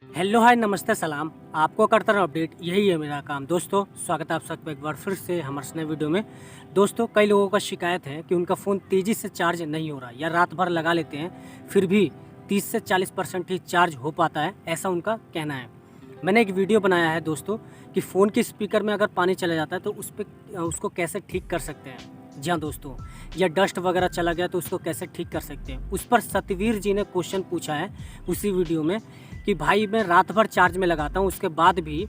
Hello hi नमस्ते सलाम। आपको करता रहा अपडेट, यही है मेरा काम। दोस्तों स्वागत है आप सबका एक बार फिर से हमारे नए वीडियो में। दोस्तों कई लोगों का शिकायत है कि उनका फ़ोन तेज़ी से चार्ज नहीं हो रहा या रात भर लगा लेते हैं फिर भी 30 से 40% ही चार्ज हो पाता है, ऐसा उनका कहना है। मैंने एक वीडियो बनाया है दोस्तों कि फ़ोन के स्पीकर में अगर पानी चला जाता है तो उसको कैसे ठीक कर सकते हैं। जी हाँ दोस्तों, या डस्ट वगैरह चला गया तो उसको कैसे ठीक कर सकते हैं। उस पर सतवीर जी ने क्वेश्चन पूछा है उसी वीडियो में कि भाई मैं रात भर चार्ज में लगाता हूँ, उसके बाद भी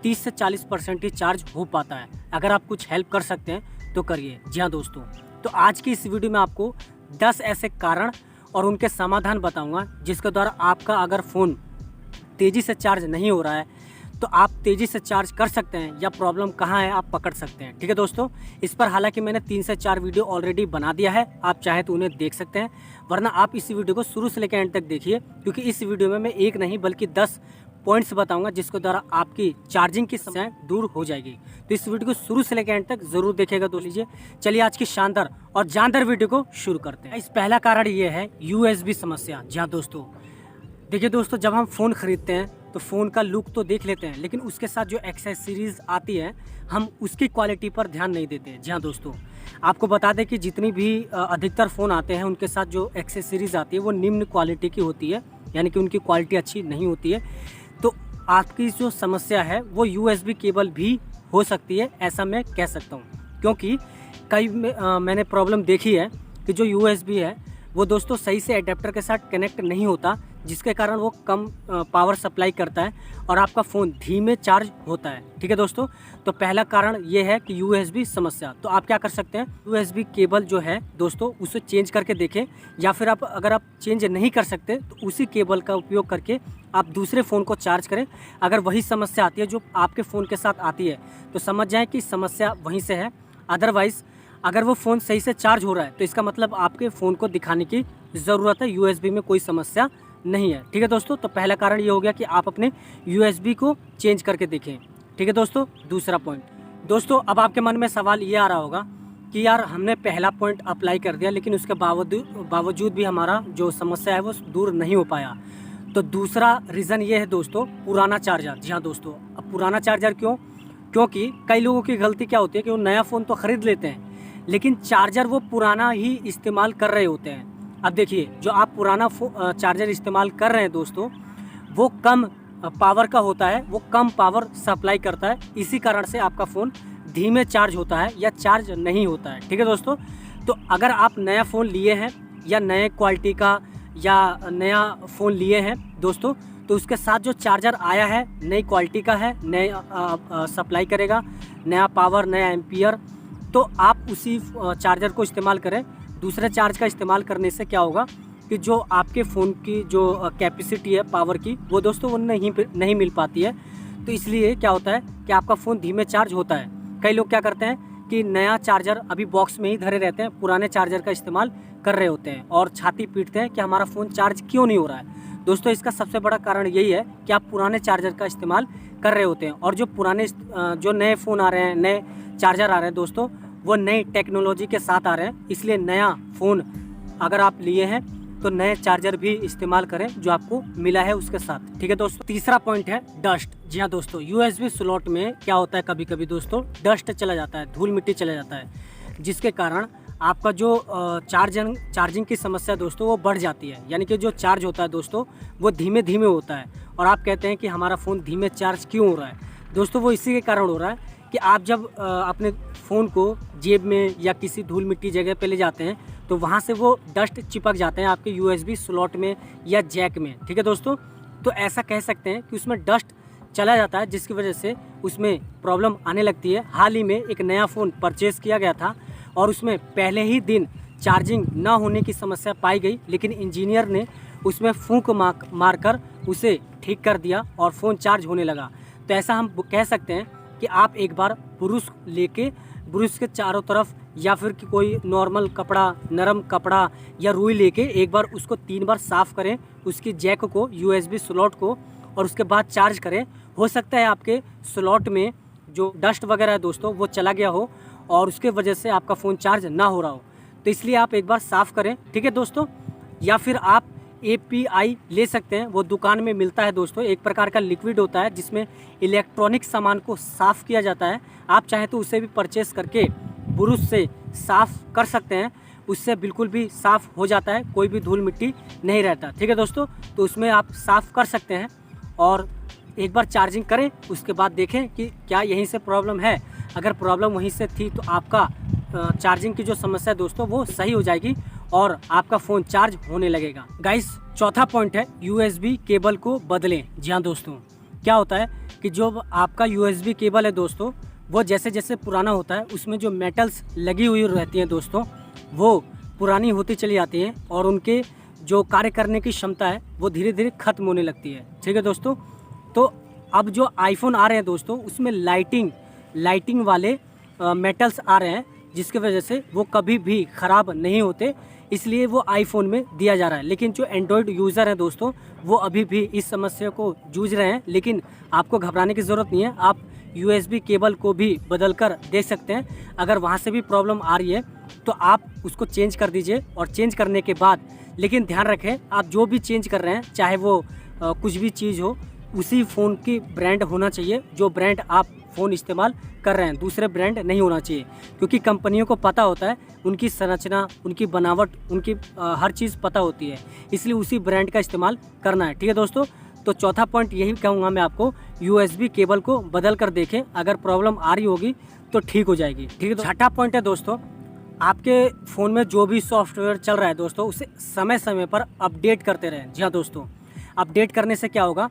30 से 40% ही चार्ज हो पाता है। अगर आप कुछ हेल्प कर सकते हैं तो करिए। जी हाँ दोस्तों, तो आज की इस वीडियो में आपको 10 ऐसे कारण और उनके समाधान बताऊंगा जिसके द्वारा आपका अगर फ़ोन तेज़ी से चार्ज नहीं हो रहा है तो आप तेज़ी से चार्ज कर सकते हैं, या प्रॉब्लम कहाँ है आप पकड़ सकते हैं। ठीक है दोस्तों, इस पर हालांकि मैंने 3 से 4 वीडियो ऑलरेडी बना दिया है, आप चाहे तो उन्हें देख सकते हैं, वरना आप इस वीडियो को शुरू से लेकर एंड तक देखिए, क्योंकि इस वीडियो में मैं एक नहीं बल्कि 10 पॉइंट्स बताऊंगा जिसके द्वारा आपकी चार्जिंग की समस्याएं दूर हो जाएगी। तो इस वीडियो को शुरू से लेकर एंड तक जरूर देखिएगा। दोस्त लीजिए, चलिए आज की शानदार और जानदार वीडियो को शुरू करते हैं। इस पहला कारण ये है USB समस्या। जी हाँ दोस्तों, देखिए दोस्तों, जब हम फ़ोन ख़रीदते हैं तो फ़ोन का लुक तो देख लेते हैं, लेकिन उसके साथ जो एक्सेसरीज़ आती है हम उसकी क्वालिटी पर ध्यान नहीं देते। जी हाँ दोस्तों, आपको बता दें कि जितनी भी अधिकतर फ़ोन आते हैं उनके साथ जो एक्सेसरीज़ आती है वो निम्न क्वालिटी की होती है, यानी कि उनकी क्वालिटी अच्छी नहीं होती है। तो आपकी जो समस्या है वो USB केबल भी हो सकती है, ऐसा मैं कह सकता हूँ। क्योंकि मैंने प्रॉब्लम देखी है कि जो USB है वो दोस्तों सही से एडेप्टर के साथ कनेक्ट नहीं होता, जिसके कारण वो कम पावर सप्लाई करता है और आपका फ़ोन धीमे चार्ज होता है। ठीक है दोस्तों, तो पहला कारण ये है कि USB समस्या। तो आप क्या कर सकते हैं, USB केबल जो है दोस्तों उसे चेंज करके देखें, या फिर अगर आप चेंज नहीं कर सकते तो उसी केबल का उपयोग करके आप दूसरे फ़ोन को चार्ज करें। अगर वही समस्या आती है जो आपके फ़ोन के साथ आती है तो समझ जाएँ कि समस्या वहीं से है। अदरवाइज़ अगर वो फ़ोन सही से चार्ज हो रहा है तो इसका मतलब आपके फ़ोन को दिखाने की ज़रूरत है, USB में कोई समस्या नहीं है। ठीक है दोस्तों, तो पहला कारण ये हो गया कि आप अपने USB को चेंज करके देखें। ठीक है दोस्तों, दूसरा पॉइंट दोस्तों, अब आपके मन में सवाल ये आ रहा होगा कि यार हमने पहला पॉइंट अप्लाई कर दिया लेकिन उसके बावजूद भी हमारा जो समस्या है वो दूर नहीं हो पाया। तो दूसरा रीज़न ये है दोस्तों, पुराना चार्जर। जी हाँ दोस्तों, अब पुराना चार्जर क्यों? क्योंकि कई लोगों की गलती क्या होती है कि वो नया फ़ोन तो ख़रीद लेते हैं लेकिन चार्जर वो पुराना ही इस्तेमाल कर रहे होते हैं। अब देखिए, जो आप पुराना चार्जर इस्तेमाल कर रहे हैं दोस्तों वो कम पावर का होता है, वो कम पावर सप्लाई करता है, इसी कारण से आपका फ़ोन धीमे चार्ज होता है या चार्ज नहीं होता है। ठीक है दोस्तों, तो अगर आप नया फ़ोन लिए हैं या नए क्वालिटी का या नया फ़ोन लिए हैं दोस्तों, तो उसके साथ जो चार्जर आया है नई क्वालिटी का है, नए सप्लाई करेगा, नया पावर, नया एम्पियर, तो आप उसी चार्जर को इस्तेमाल करें। दूसरे चार्ज का इस्तेमाल करने से क्या होगा कि जो आपके फ़ोन की जो कैपेसिटी है पावर की वो दोस्तों वो नहीं मिल पाती है। तो इसलिए क्या होता है कि आपका फ़ोन धीमे चार्ज होता है। कई लोग क्या करते हैं कि नया चार्जर अभी बॉक्स में ही धरे रहते हैं, पुराने चार्जर का इस्तेमाल कर रहे होते हैं और छाती पीटते हैं कि हमारा फ़ोन चार्ज क्यों नहीं हो रहा है। दोस्तों इसका सबसे बड़ा कारण यही है कि आप पुराने चार्जर का इस्तेमाल कर रहे होते हैं, और जो नए फ़ोन आ रहे हैं, नए चार्जर आ रहे हैं दोस्तों, वो नई टेक्नोलॉजी के साथ आ रहे हैं। इसलिए नया फ़ोन अगर आप लिए हैं तो नए चार्जर भी इस्तेमाल करें जो आपको मिला है उसके साथ। ठीक है दोस्तों, तीसरा पॉइंट है डस्ट। जी हाँ दोस्तों, USB स्लॉट में क्या होता है, कभी कभी दोस्तों डस्ट चला जाता है, धूल मिट्टी चला जाता है, जिसके कारण आपका जो चार्जिंग की समस्या दोस्तों वो बढ़ जाती है। यानी कि जो चार्ज होता है दोस्तों वो धीमे धीमे होता है, और आप कहते हैं कि हमारा फ़ोन धीमे चार्ज क्यों हो रहा है दोस्तों, वो इसी के कारण हो रहा है कि आप जब अपने फ़ोन को जेब में या किसी धूल मिट्टी जगह पे ले जाते हैं तो वहाँ से वो डस्ट चिपक जाते हैं आपके USB स्लॉट में या जैक में। ठीक है दोस्तों, तो ऐसा कह सकते हैं कि उसमें डस्ट चला जाता है, जिसकी वजह से उसमें प्रॉब्लम आने लगती है। हाल ही में एक नया फ़ोन परचेज़ किया गया था और उसमें पहले ही दिन चार्जिंग ना होने की समस्या पाई गई, लेकिन इंजीनियर ने उसमें फूंक मारकर उसे ठीक कर दिया और फ़ोन चार्ज होने लगा। तो ऐसा हम कह सकते हैं कि आप एक बार ब्रुश के चारों तरफ या फिर कि कोई नॉर्मल कपड़ा, नरम कपड़ा या रुई लेके एक बार उसको 3 बार साफ़ करें, उसकी जैक को, USB स्लॉट को, और उसके बाद चार्ज करें। हो सकता है आपके स्लॉट में जो डस्ट वगैरह है दोस्तों वो चला गया हो और उसके वजह से आपका फ़ोन चार्ज ना हो रहा हो, तो इसलिए आप एक बार साफ़ करें। ठीक है दोस्तों, या फिर आप API ले सकते हैं, वो दुकान में मिलता है दोस्तों। एक प्रकार का लिक्विड होता है जिसमें इलेक्ट्रॉनिक सामान को साफ़ किया जाता है। आप चाहे तो उसे भी परचेस करके ब्रश से साफ़ कर सकते हैं, उससे बिल्कुल भी साफ़ हो जाता है, कोई भी धूल मिट्टी नहीं रहता। ठीक है दोस्तों, तो उसमें आप साफ़ कर सकते हैं और एक बार चार्जिंग करें, उसके बाद देखें कि क्या यहीं से प्रॉब्लम है। अगर प्रॉब्लम वहीं से थी तो आपका चार्जिंग की जो समस्या है दोस्तों वो सही हो जाएगी और आपका फ़ोन चार्ज होने लगेगा। गाइस, चौथा पॉइंट है USB केबल को बदलें। जी हाँ दोस्तों, क्या होता है कि जो आपका USB केबल है दोस्तों, वो जैसे जैसे पुराना होता है उसमें जो मेटल्स लगी हुई रहती हैं दोस्तों, वो पुरानी होती चली जाती हैं और उनके जो कार्य करने की क्षमता है वो धीरे धीरे ख़त्म होने लगती है। ठीक है दोस्तों, तो अब जो आईफोन आ रहे हैं दोस्तों उसमें लाइटिंग वाले मेटल्स आ रहे हैं, जिसकी वजह से वो कभी भी ख़राब नहीं होते, इसलिए वो आईफोन में दिया जा रहा है। लेकिन जो एंड्रॉयड यूज़र हैं दोस्तों वो अभी भी इस समस्या को जूझ रहे हैं। लेकिन आपको घबराने की ज़रूरत नहीं है, आप USB केबल को भी बदल कर देख सकते हैं। अगर वहाँ से भी प्रॉब्लम आ रही है तो आप उसको चेंज कर दीजिए और चेंज करने के बाद, लेकिन ध्यान रखें आप जो भी चेंज कर रहे हैं, चाहे वो कुछ भी चीज़ हो, उसी फ़ोन की ब्रांड होना चाहिए जो ब्रांड आप फ़ोन इस्तेमाल कर रहे हैं, दूसरे ब्रांड नहीं होना चाहिए। क्योंकि कंपनियों को पता होता है, उनकी संरचना, उनकी बनावट, उनकी हर चीज़ पता होती है, इसलिए उसी ब्रांड का इस्तेमाल करना है। ठीक है दोस्तों, तो चौथा पॉइंट यही कहूँगा मैं आपको, USB केबल को बदल कर देखें, अगर प्रॉब्लम आ रही होगी तो ठीक हो जाएगी। ठीक है, छठा पॉइंट है दोस्तों, आपके फ़ोन में जो भी सॉफ्टवेयर चल रहा है दोस्तों उसे समय समय पर अपडेट करते रहें। जी हाँ दोस्तों, अपडेट करने से क्या होगा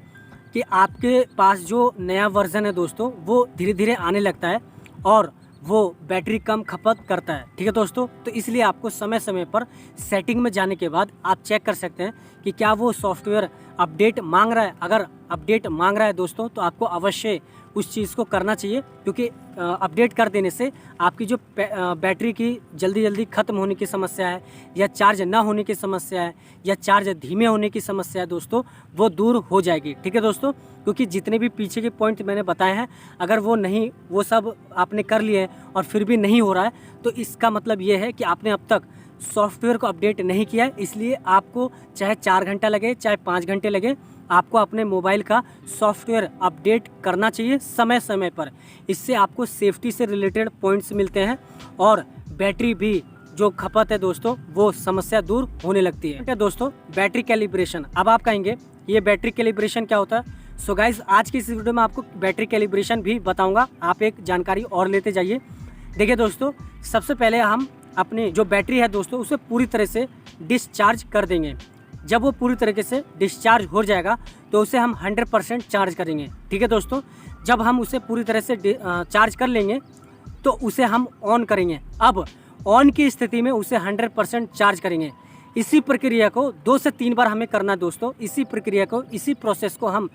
कि आपके पास जो नया वर्जन है दोस्तों वो धीरे धीरे आने लगता है और वो बैटरी कम खपत करता है। ठीक है दोस्तों, तो इसलिए आपको समय समय पर सेटिंग में जाने के बाद आप चेक कर सकते हैं कि क्या वो सॉफ्टवेयर अपडेट मांग रहा है। अगर अपडेट मांग रहा है दोस्तों तो आपको अवश्य उस चीज़ को करना चाहिए, क्योंकि अपडेट कर देने से आपकी जो बैटरी की जल्दी ख़त्म होने की समस्या है, या चार्ज ना होने की समस्या है, या चार्ज धीमे होने की समस्या है दोस्तों, वो दूर हो जाएगी। ठीक है दोस्तों, क्योंकि जितने भी पीछे के पॉइंट मैंने बताए हैं, अगर वो सब आपने कर लिए हैं और फिर भी नहीं हो रहा है, तो इसका मतलब ये है कि आपने अब तक सॉफ्टवेयर को अपडेट नहीं किया है। इसलिए आपको चाहे 4 घंटा लगे, चाहे 5 घंटे लगे, आपको अपने मोबाइल का सॉफ्टवेयर अपडेट करना चाहिए समय समय पर। इससे आपको सेफ्टी से रिलेटेड पॉइंट्स मिलते हैं और बैटरी भी जो खपत है दोस्तों वो समस्या दूर होने लगती है। दोस्तों, बैटरी कैलिब्रेशन। अब आप कहेंगे ये बैटरी कैलिब्रेशन क्या होता है? सो गाइज, आज की इस वीडियो में आपको बैटरी कैलिब्रेशन भी बताऊंगा। आप एक जानकारी और लेते जाइए। देखिए दोस्तों, सबसे पहले हम अपनी जो बैटरी है दोस्तों उसे पूरी तरह से डिस्चार्ज कर देंगे। जब वो पूरी तरीके से डिस्चार्ज हो जाएगा तो उसे हम 100% चार्ज करेंगे। ठीक है दोस्तों, जब हम उसे पूरी तरह से चार्ज कर लेंगे तो उसे हम ऑन करेंगे। अब ऑन की स्थिति में उसे 100% चार्ज करेंगे। इसी प्रक्रिया को 2 से 3 बार हमें करना दोस्तों। इसी प्रक्रिया को, इसी प्रोसेस को हम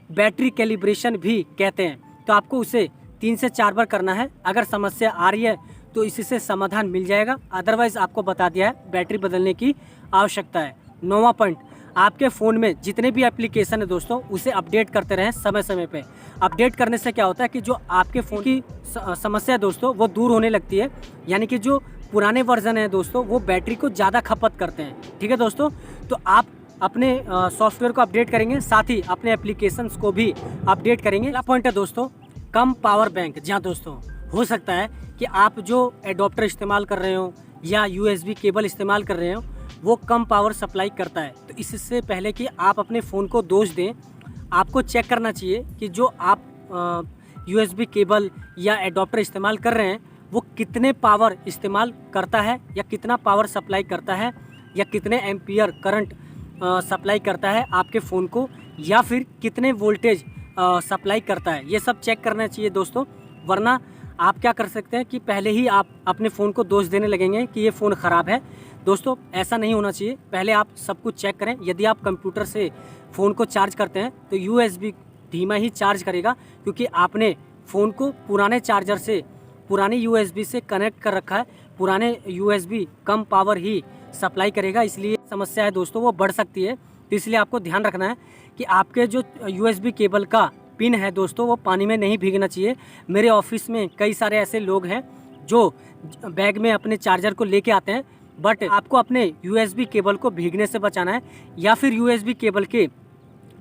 बैटरी कैलिब्रेशन भी कहते हैं। तो आपको उसे 3 से 4 बार करना है। अगर समस्या आ रही है तो इससे समाधान मिल जाएगा, अदरवाइज़ आपको बता दिया है बैटरी बदलने की आवश्यकता है। 9वां पॉइंट, आपके फ़ोन में जितने भी एप्लीकेशन है दोस्तों उसे अपडेट करते रहें समय समय पे। अपडेट करने से क्या होता है कि जो आपके फ़ोन की समस्या है दोस्तों वो दूर होने लगती है। यानी कि जो पुराने वर्जन है दोस्तों वो बैटरी को ज़्यादा खपत करते हैं। ठीक है दोस्तों, तो आप अपने सॉफ्टवेयर को अपडेट करेंगे, साथ ही अपने एप्लीकेशंस को भी अपडेट करेंगे। अगला पॉइंट है दोस्तों, कम पावर बैंक। जहाँ दोस्तों हो सकता है कि आप जो एडोप्टर इस्तेमाल कर रहे हो या USB केबल इस्तेमाल कर रहे हो वो कम पावर सप्लाई करता है। तो इससे पहले कि आप अपने फ़ोन को दोष दें, आपको चेक करना चाहिए कि जो आप USB केबल या एडोप्टर इस्तेमाल कर रहे हैं वो कितने पावर इस्तेमाल करता है, या कितना पावर सप्लाई करता है, या कितने एम्पियर करंट सप्लाई करता है आपके फ़ोन को, या फिर कितने वोल्टेज सप्लाई करता है। ये सब चेक करना चाहिए दोस्तों, वरना आप क्या कर सकते हैं कि पहले ही आप अपने फ़ोन को दोष देने लगेंगे कि ये फ़ोन ख़राब है। दोस्तों, ऐसा नहीं होना चाहिए। पहले आप सब कुछ चेक करें। यदि आप कंप्यूटर से फ़ोन को चार्ज करते हैं तो USB धीमा ही चार्ज करेगा, क्योंकि आपने फ़ोन को पुराने चार्जर से, पुरानी USB से कनेक्ट कर रखा है। पुराने USB कम पावर ही सप्लाई करेगा, इसलिए समस्या है दोस्तों वो बढ़ सकती है। तो इसलिए आपको ध्यान रखना है कि आपके जो USB केबल का पिन है दोस्तों वो पानी में नहीं भीगना चाहिए। मेरे ऑफिस में कई सारे ऐसे लोग हैं जो बैग में अपने चार्जर को लेके आते हैं, बट आपको अपने USB केबल को भीगने से बचाना है या फिर USB केबल के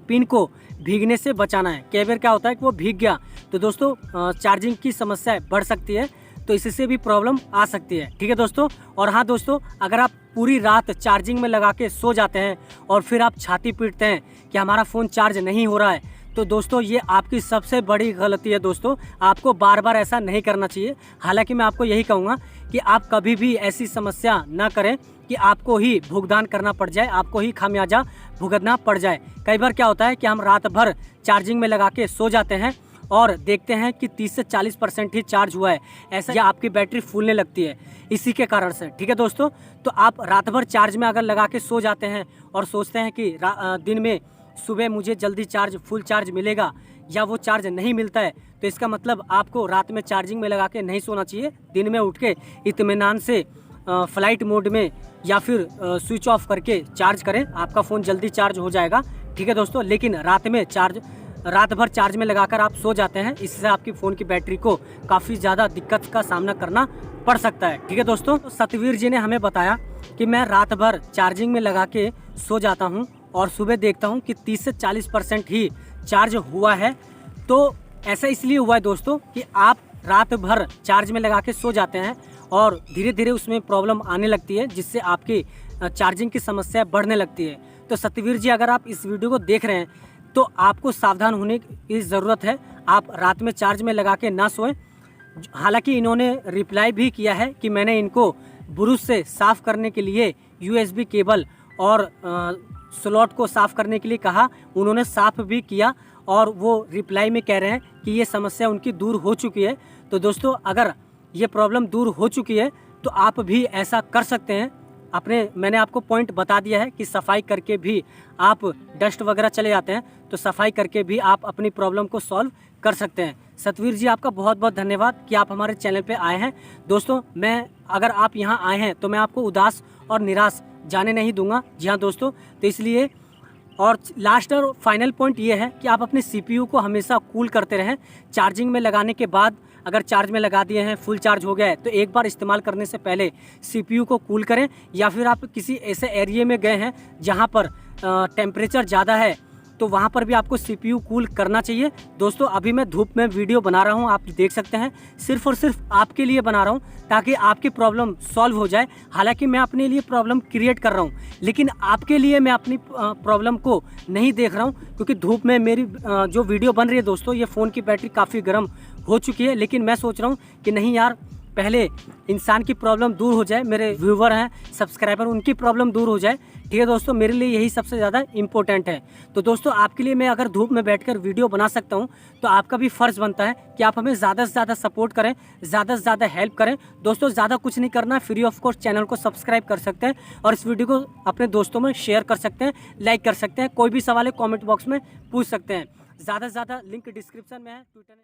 पिन को भीगने से बचाना है। कई बार क्या होता है कि वो भीग गया तो दोस्तों चार्जिंग की समस्या बढ़ सकती है, तो इससे भी प्रॉब्लम आ सकती है। ठीक है दोस्तों। और हाँ दोस्तों, अगर आप पूरी रात चार्जिंग में लगा के सो जाते हैं और फिर आप छाती पीटते हैं कि हमारा फ़ोन चार्ज नहीं हो रहा है, तो दोस्तों ये आपकी सबसे बड़ी गलती है। दोस्तों आपको बार बार ऐसा नहीं करना चाहिए। हालांकि मैं आपको यही कहूँगा कि आप कभी भी ऐसी समस्या ना करें कि आपको ही भुगतान करना पड़ जाए, आपको ही खामियाजा भुगतना पड़ जाए। कई बार क्या होता है कि हम रात भर चार्जिंग में लगा के सो जाते हैं और देखते हैं कि 30 से 40% ही चार्ज हुआ है, ऐसा या आपकी बैटरी फूलने लगती है इसी के कारण से। ठीक है दोस्तों। तो आप रात भर चार्ज में अगर लगा के सो जाते हैं और सोचते हैं कि दिन में सुबह मुझे जल्दी फुल चार्ज मिलेगा या वो चार्ज नहीं मिलता है, तो इसका मतलब आपको रात में चार्जिंग में लगा के नहीं सोना चाहिए। दिन में उठ के इत्मीनान से फ्लाइट मोड में या फिर स्विच ऑफ करके चार्ज करें, आपका फ़ोन जल्दी चार्ज हो जाएगा। ठीक है दोस्तों। लेकिन रात भर चार्ज में लगाकर आप सो जाते हैं, इससे आपकी फ़ोन की बैटरी को काफ़ी ज़्यादा दिक्कत का सामना करना पड़ सकता है। ठीक है दोस्तों। तो सतवीर जी ने हमें बताया कि मैं रात भर चार्जिंग में लगा के सो जाता हूं और सुबह देखता हूं कि 30 से 40% ही चार्ज हुआ है। तो ऐसा इसलिए हुआ है दोस्तों कि आप रात भर चार्ज में लगा के सो जाते हैं और धीरे धीरे उसमें प्रॉब्लम आने लगती है, जिससे आपकी चार्जिंग की समस्या बढ़ने लगती है। तो सतवीर जी, अगर आप इस वीडियो को देख रहे हैं तो आपको सावधान होने की ज़रूरत है। आप रात में चार्ज में लगा के ना सोएं। हालांकि इन्होंने रिप्लाई भी किया है कि मैंने इनको ब्रश से साफ़ करने के लिए USB केबल और स्लॉट को साफ़ करने के लिए कहा, उन्होंने साफ़ भी किया और वो रिप्लाई में कह रहे हैं कि ये समस्या उनकी दूर हो चुकी है। तो दोस्तों अगर ये प्रॉब्लम दूर हो चुकी है तो आप भी ऐसा कर सकते हैं। मैंने आपको पॉइंट बता दिया है कि सफाई करके भी आप डस्ट वगैरह चले जाते हैं, तो सफाई करके भी आप अपनी प्रॉब्लम को सॉल्व कर सकते हैं। सतवीर जी, आपका बहुत बहुत धन्यवाद कि आप हमारे चैनल पे आए हैं। दोस्तों अगर आप यहाँ आए हैं तो मैं आपको उदास और निराश जाने नहीं दूंगा। जी हाँ दोस्तों। तो इसलिए और लास्ट और फाइनल पॉइंट ये है कि आप अपने CPU को हमेशा कूल करते रहें। चार्जिंग में लगाने के बाद अगर चार्ज में लगा दिए हैं, फुल चार्ज हो गया है, तो एक बार इस्तेमाल करने से पहले CPU को कूल करें। या फिर आप किसी ऐसे एरिया में गए हैं जहां पर टेम्परेचर ज़्यादा है, तो वहां पर भी आपको CPU कूल करना चाहिए। दोस्तों अभी मैं धूप में वीडियो बना रहा हूं, आप देख सकते हैं, सिर्फ और सिर्फ आपके लिए बना रहा हूं ताकि आपकी प्रॉब्लम सॉल्व हो जाए। हालांकि मैं अपने लिए प्रॉब्लम क्रिएट कर रहा हूं, लेकिन आपके लिए मैं अपनी प्रॉब्लम को नहीं देख रहा हूं, क्योंकि धूप में मेरी जो वीडियो बन रही है दोस्तों, ये फ़ोन की बैटरी काफ़ी गर्म हो चुकी है। लेकिन मैं सोच रहा हूँ कि नहीं यार, पहले इंसान की प्रॉब्लम दूर हो जाए, मेरे व्यूवर हैं, सब्सक्राइबर, उनकी प्रॉब्लम दूर हो जाए। ठीक है दोस्तों, मेरे लिए यही सबसे ज़्यादा इम्पोर्टेंट है। तो दोस्तों आपके लिए मैं अगर धूप में बैठकर वीडियो बना सकता हूं, तो आपका भी फ़र्ज़ बनता है कि आप हमें ज़्यादा से ज़्यादा सपोर्ट करें, ज़्यादा से ज़्यादा हेल्प करें। दोस्तों ज़्यादा कुछ नहीं करना, फ्री ऑफ कॉस्ट चैनल को सब्सक्राइब कर सकते हैं और इस वीडियो को अपने दोस्तों में शेयर कर सकते हैं, लाइक कर सकते हैं। कोई भी सवाल है कॉमेंट बॉक्स में पूछ सकते हैं। ज़्यादा से ज़्यादा लिंक डिस्क्रिप्शन में है, ट्विटर